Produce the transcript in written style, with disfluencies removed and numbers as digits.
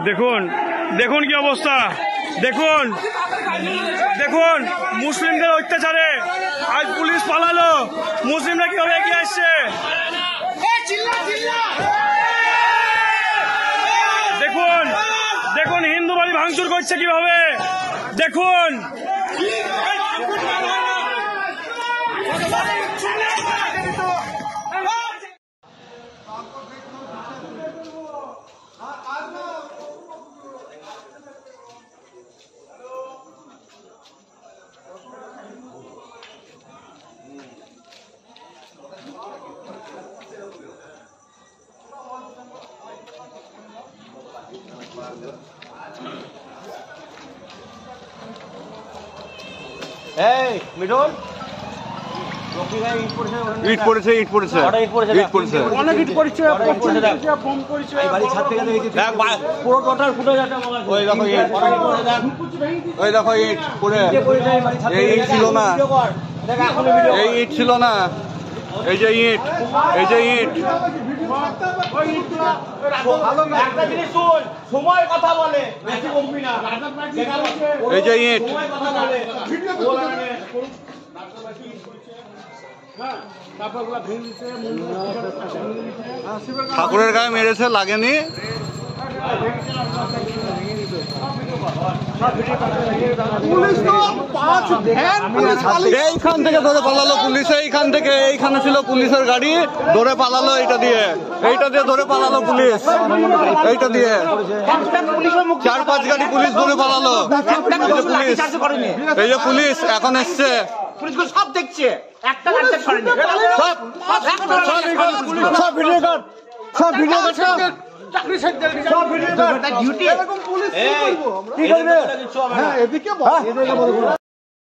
দেখুন দেখুন কি অবস্থা, দেখুন দেখুন মুসলিমদের অত্যাচারে আজ পুলিশ পালালো, মুসলিমরা কিভাবে এগিয়ে আসছে। দেখুন দেখুন হিন্দু বাড়ি ভাঙচুর করছে কিভাবে, দেখুন ইট পড়েছে ইট পড়েছে ইট পড়েছে অনেক ইট পড়েছে, পুরো টোটাল ফুটে যাচ্ছে। ওই দেখো ইট পড়ে, এই ইট ছিল না, এই ইট ছিল না, এই যে ইট, এই যে ইট। সময় কথা বলে, এই যে ইট, ঠাকুরের গায়ে মেরেছে, লাগেনি। এইখান থেকে ধরে পালালো পুলিশ, এইখান থেকে, এইখানে ছিল পুলিশের গাড়ি, ধরে পালালো এইটা দিয়ে, এইটা দিয়ে ধরে পালালো পুলিশ, এইটা দিয়ে 4-5 গাড়ি পুলিশ ধরে পালালো। পুলিশ, এই যে পুলিশ এখন এসছে, সব দেখছে, একটা সব ভিডিও কর, সব ভিডিও কর, ডিউটি কি করবে?